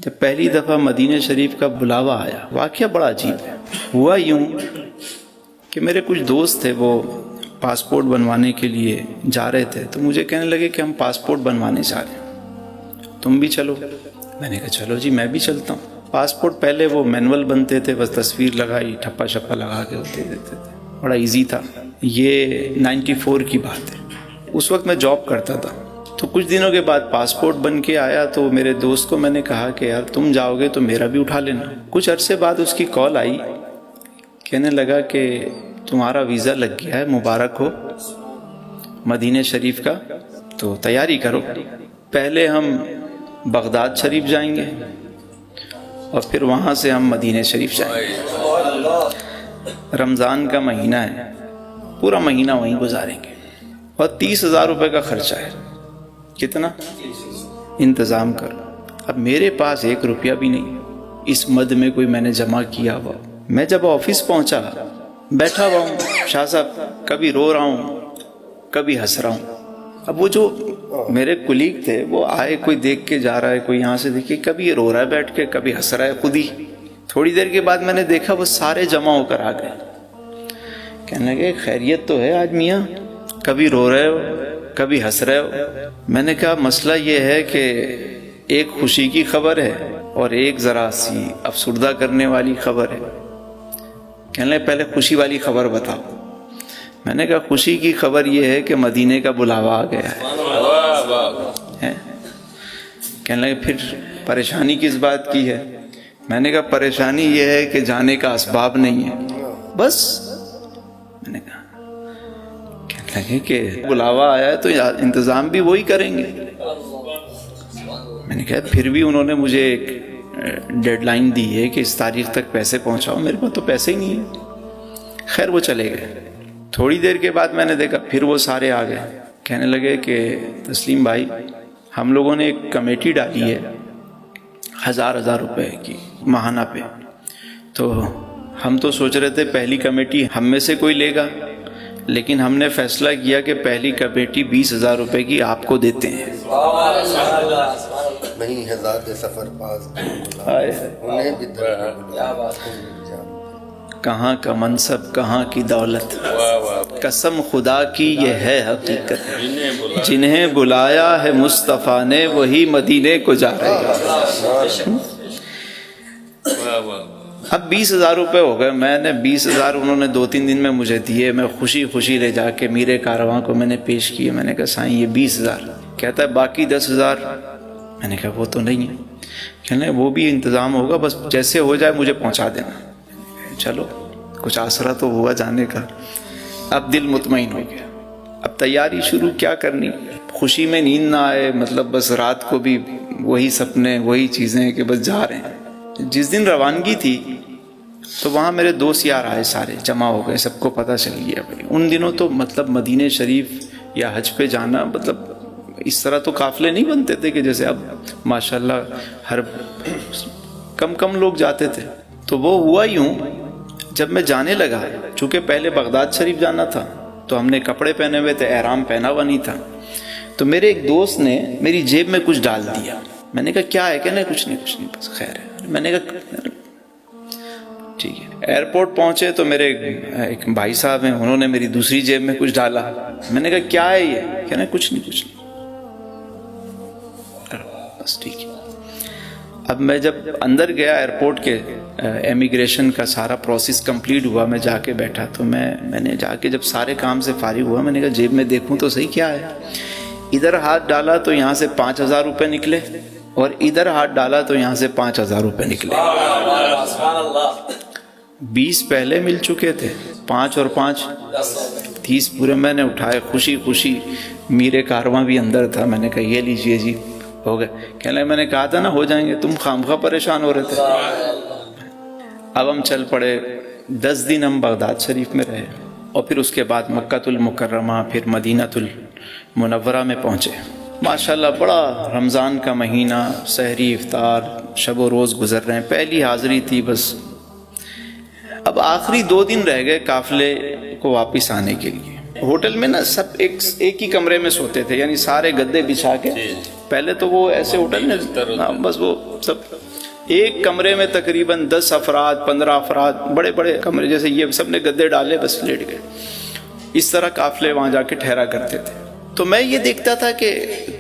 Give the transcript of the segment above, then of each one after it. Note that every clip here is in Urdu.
جب پہلی دفعہ مدینہ شریف کا بلاوا آیا، واقعہ بڑا عجیب ہے۔ ہوا یوں کہ میرے کچھ دوست تھے، وہ پاسپورٹ بنوانے کے لیے جا رہے تھے، تو مجھے کہنے لگے کہ ہم پاسپورٹ بنوانے جا رہے ہیں، تم بھی چلو۔ میں نے کہا چلو جی، میں بھی چلتا ہوں۔ پاسپورٹ پہلے وہ مینول بنتے تھے، بس تصویر لگائی، ٹھپا چھپا لگا کے ہوتے دیتے تھے، بڑا ایزی تھا۔ یہ 94 کی بات ہے، اس وقت میں جاب کرتا تھا۔ تو کچھ دنوں کے بعد پاسپورٹ بن کے آیا، تو میرے دوست کو میں نے کہا کہ یار تم جاؤ گے تو میرا بھی اٹھا لینا۔ کچھ عرصے بعد اس کی کال آئی، کہنے لگا کہ تمہارا ویزا لگ گیا ہے، مبارک ہو، مدینہ شریف کا، تو تیاری کرو۔ پہلے ہم بغداد شریف جائیں گے اور پھر وہاں سے ہم مدینہ شریف جائیں گے۔ رمضان کا مہینہ ہے، پورا مہینہ وہیں گزاریں گے، اور 30,000 روپے کا خرچہ ہے۔ کتنا؟ انتظام کرو۔ اب میرے پاس 1 روپیہ بھی نہیں، اس مد میں کوئی میں نے جمع کیا ہوا۔ میں جب آفس پہنچا، بیٹھا ہوا ہوں، شاہ صاحب کبھی رو رہا ہوں، کبھی ہنس رہا ہوں۔ اب وہ جو میرے کلیگ تھے، وہ آئے، کوئی دیکھ کے جا رہا ہے، کوئی یہاں سے دیکھے، کبھی یہ رو رہا ہے بیٹھ کے، کبھی ہنس رہا ہے خود ہی۔ تھوڑی دیر کے بعد میں نے دیکھا وہ سارے جمع ہو کر آ گئے، کہنے لگے خیریت تو ہے آج میاں، کبھی رو رہے ہو کبھی ہنس رہے ہو۔ میں نے کہا مسئلہ یہ ہے کہ ایک خوشی کی خبر ہے اور ایک ذرا سی افسردہ کرنے والی خبر ہے۔ کہنے لگے پہلے خوشی والی خبر بتاؤ۔ میں نے کہا خوشی کی خبر یہ ہے کہ مدینے کا بلاوا آ گیا ہے۔ کہنے لگے پھر پریشانی کس بات کی ہے؟ میں نے کہا پریشانی یہ ہے کہ جانے کا اسباب نہیں ہے، بس۔ میں نے کہا، کہنے لگے کہ بلاوا آیا ہے تو انتظام بھی وہی کریں گے۔ میں نے کہا پھر بھی انہوں نے مجھے ایک ڈیڈ لائن دی ہے کہ اس تاریخ تک پیسے پہنچاؤ، میرے پاس تو پیسے ہی نہیں ہیں۔ خیر وہ چلے گئے۔ تھوڑی دیر کے بعد میں نے دیکھا پھر وہ سارے آ گئے، کہنے لگے کہ تسلیم بھائی، ہم لوگوں نے ایک کمیٹی ڈالی ہے 1000 روپے کی ماہانہ پہ، تو ہم تو سوچ رہے تھے پہلی کمیٹی ہم میں سے کوئی لے گا، لیکن ہم نے فیصلہ کیا کہ پہلی کمیٹی 20,000 روپے کی آپ کو دیتے ہیں۔ نہیں ہزار سفر پاس کہاں کا منصب کہاں کی دولت، قسم خدا کی یہ ہے حقیقت، جنہیں بلایا ہے مصطفیٰ نے وہی مدینے کو جا رہے ہیں۔ اب 20,000 روپے ہو گئے، میں نے 20,000 انہوں نے 2-3 دن میں مجھے دیے، میں خوشی خوشی لے جا کے میرے کارواں کو میں نے پیش کیے۔ میں نے کہا سائیں یہ 20,000، کہتا ہے باقی 10,000۔ میں نے کہا وہ تو نہیں ہے، کہنے وہ بھی انتظام ہوگا، بس جیسے ہو جائے مجھے پہنچا دینا۔ چلو کچھ آسرا تو ہوا جانے کا۔ اب دل مطمئن ہو گیا، اب تیاری شروع کیا کرنی، خوشی میں نیند نہ آئے، مطلب بس رات کو بھی وہی سپنے وہی چیزیں کہ بس جا رہے ہیں۔ جس دن روانگی تھی تو وہاں میرے دوست یار آئے، سارے جمع ہو گئے، سب کو پتہ چل گیا بھائی۔ ان دنوں تو مطلب مدینہ شریف یا حج پہ جانا مطلب اس طرح تو قافلے نہیں بنتے تھے کہ جیسے اب ماشاءاللہ ہر کم لوگ جاتے تھے۔ تو وہ ہوا یوں، جب میں جانے لگا، چونکہ پہلے بغداد شریف جانا تھا تو ہم نے کپڑے پہنے ہوئے تھے، احرام پہنا ہوا نہیں تھا، تو میرے ایک دوست نے میری جیب میں کچھ ڈال دیا۔ میں نے کہا کیا ہے؟ کہنے کچھ نہیں بس خیر ہے۔ میں نے کہا ٹھیک ہے۔ ایئرپورٹ پہنچے تو میرے ایک بھائی صاحب ہیں، انہوں نے میری دوسری جیب میں کچھ ڈالا۔ میں نے کہا کیا ہے یہ؟ کہنے کچھ نہیں بس ٹھیک ہے۔ اب میں جب اندر گیا ایئرپورٹ کے، امیگریشن کا سارا پروسیس کمپلیٹ ہوا، میں جا کے بیٹھا، تو میں نے جا کے جب سارے کام سے فارغ ہوا، میں نے کہا جیب میں دیکھوں تو صحیح کیا ہے۔ ادھر ہاتھ ڈالا تو یہاں سے 5,000 روپے نکلے، اور ادھر ہاتھ ڈالا تو یہاں سے 5,000 روپے نکلے۔ 20 پہلے مل چکے تھے، 5 اور 5 30 پورے میں نے اٹھائے، خوشی خوشی۔ میرے کارواں بھی اندر تھا، میں نے کہا یہ لیجئے جی، ہو گئے۔ کہنے لگے میں نے کہا تھا نا ہو جائیں گے، تم خامخواہ پریشان ہو رہے تھے۔ اب ہم چل پڑے، 10 دن ہم بغداد شریف میں رہے، اور پھر اس کے بعد مکہ المکرمہ، پھر مدینہ المنورہ میں پہنچے۔ ماشاءاللہ بڑا رمضان کا مہینہ، سحری افطار، شب و روز گزر رہے ہیں، پہلی حاضری تھی بس۔ اب آخری 2 دن رہ گئے قافلے کو واپس آنے کے لیے۔ ہوٹل میں نا سب ایک ہی کمرے میں سوتے تھے، یعنی سارے گدے بچھا کے۔ پہلے تو وہ ایسے ہوٹل میں بس وہ سب ایک کمرے میں تقریباً 10 افراد 15 افراد، بڑے بڑے کمرے، جیسے یہ سب نے گدے ڈالے بس لیٹ گئے، اس طرح قافلے وہاں جا کے ٹھہرا کرتے تھے۔ تو میں یہ دیکھتا تھا کہ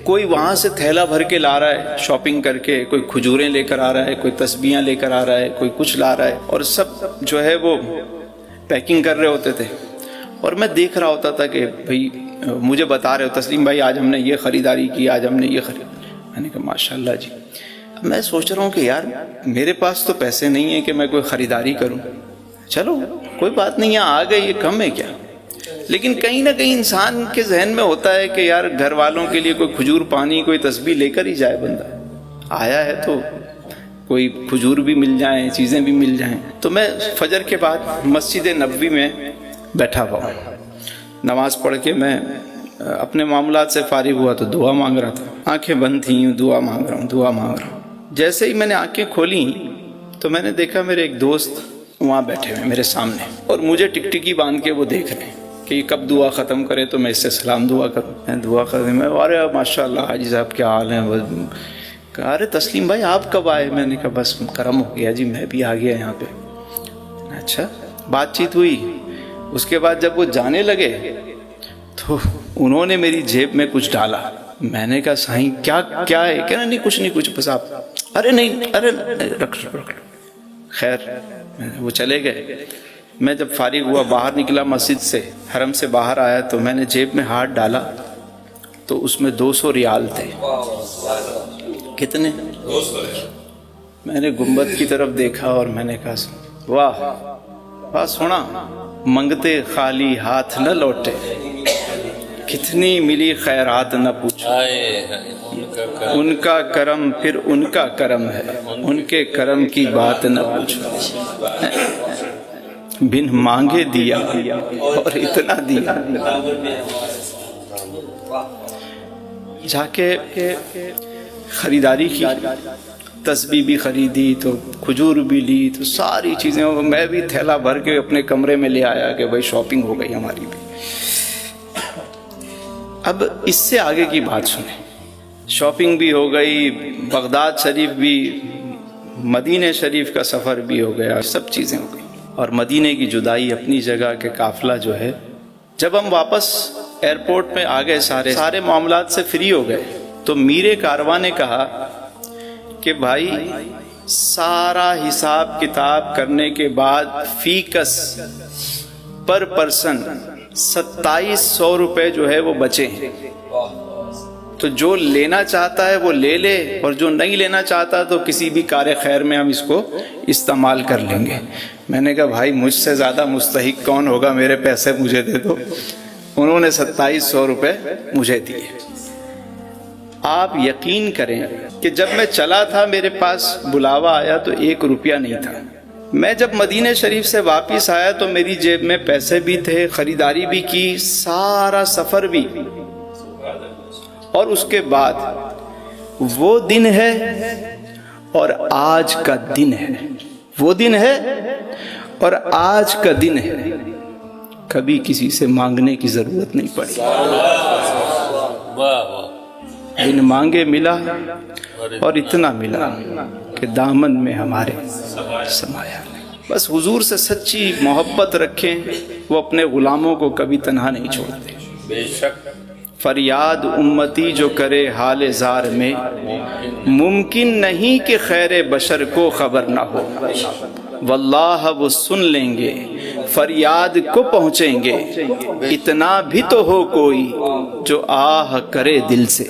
کوئی وہاں سے تھیلا بھر کے لا رہا ہے شاپنگ کر کے، کوئی کھجوریں لے کر آ رہا ہے، کوئی تسبیحاں لے کر آ رہا ہے، کوئی کچھ لا رہا ہے، اور سب جو ہے وہ پیکنگ کر رہے ہوتے تھے، اور میں دیکھ رہا ہوتا تھا کہ بھئی مجھے بتا رہے ہو تسلیم بھائی آج ہم نے یہ خریداری کی، آج ہم نے یہ خرید۔ میں نے کہا ماشاءاللہ جی۔ میں سوچ رہا ہوں کہ یار میرے پاس تو پیسے نہیں ہیں کہ میں کوئی خریداری کروں، چلو کوئی بات نہیں، یہاں آ گئے یہ کم ہے کیا۔ لیکن کہیں نہ کہیں انسان کے ذہن میں ہوتا ہے کہ یار گھر والوں کے لیے کوئی کھجور پانی کوئی تسبیح لے کر ہی جائے، بندہ آیا ہے تو کوئی کھجور بھی مل جائیں، چیزیں بھی مل جائیں۔ تو میں فجر کے بعد مسجد نبوی میں بیٹھا ہوا ہوں، نماز پڑھ کے میں اپنے معاملات سے فارغ ہوا تو دعا مانگ رہا تھا، آنکھیں بند تھیں، دعا مانگ رہا ہوں۔ جیسے ہی میں نے آنکھیں کھولیں تو میں نے دیکھا میرے ایک دوست وہاں بیٹھے ہوئے میرے سامنے، اور مجھے ٹکٹکی باندھ کے وہ دیکھ رہے ہیں کہ یہ کب دعا ختم کرے تو میں اس سے سلام دعا کروں۔ میں دعا کروں، میں ارے ماشاء اللہ حاجی صاحب کیا حال ہیں؟ کہا ارے تسلیم بھائی آپ کب آئے؟ میں نے کہا بس کرم ہو گیا جی، میں بھی آ گیا یہاں پہ۔ اچھا، بات چیت ہوئی۔ اس کے بعد جب وہ جانے لگے تو انہوں نے میری جیب میں کچھ ڈالا۔ میں نے کہا سائیں کیا ہے؟ کہنا نہیں کچھ بس آپ، ارے نہیں رکھ لو۔ خیر وہ چلے گئے۔ میں جب فارغ ہوا باہر نکلا مسجد سے، حرم سے باہر آیا تو میں نے جیب میں ہاتھ ڈالا تو اس میں 200 ریال تھے۔ کتنے؟ 200 ریال۔ میں نے گنبد کی طرف دیکھا اور میں نے کہا واہ واہ سونا، منگتے خالی ہاتھ نہ لوٹے، کتنی ملی خیرات نہ پوچھو، ان کا کرم پھر ان کا کرم ہے، ان کے کرم کی بات نہ پوچھو، بن مانگے دیا اور اتنا دیا۔ جا کے خریداری کی، تسبیح بھی خریدی تو کھجور بھی لی تو ساری چیزیں، میں بھی تھیلا بھر کے اپنے کمرے میں لے آیا کہ بھائی شاپنگ ہو گئی ہماری بھی۔ اب اس سے آگے کی بات سنیں، شاپنگ بھی ہو گئی، بغداد شریف بھی، مدینہ شریف کا سفر بھی ہو گیا، سب چیزیں ہو گئی، اور مدینہ کی جدائی اپنی جگہ کے قافلہ جو ہے، جب ہم واپس ایئرپورٹ میں آ گئے، سارے معاملات سے فری ہو گئے، تو میر کارواں نے کہا کہ بھائی سارا حساب کتاب کرنے کے بعد فی کس پر پرسن 2700 روپے جو ہے وہ بچے ہیں، تو جو لینا چاہتا ہے وہ لے لے، اور جو نہیں لینا چاہتا تو کسی بھی کار خیر میں ہم اس کو استعمال کر لیں گے۔ میں نے کہا بھائی مجھ سے زیادہ مستحق کون ہوگا، میرے پیسے مجھے دے دو۔ انہوں نے 2700 روپے مجھے دیے۔ آپ یقین کریں کہ جب میں چلا تھا میرے پاس بلاوا آیا تو 1 روپیہ نہیں تھا۔ میں جب مدینہ شریف سے واپس آیا تو میری جیب میں پیسے بھی تھے، خریداری بھی کی، سارا سفر بھی، اور اس کے بعد وہ دن ہے اور آج کا دن ہے، وہ دن ہے اور آج کا دن ہے، کبھی کسی سے مانگنے کی ضرورت نہیں پڑی۔ بن مانگے ملا اور اتنا ملا کہ دامن میں ہمارے سمایا نہیں۔ بس حضور سے سچی محبت رکھیں، وہ اپنے غلاموں کو کبھی تنہا نہیں چھوڑتے۔ بے شک فریاد امتی جو کرے حال زار میں، ممکن نہیں کہ خیر بشر کو خبر نہ ہو، واللہ وہ سن لیں گے، فریاد کو پہنچیں گے، اتنا بھی تو ہو کوئی جو آہ کرے دل سے۔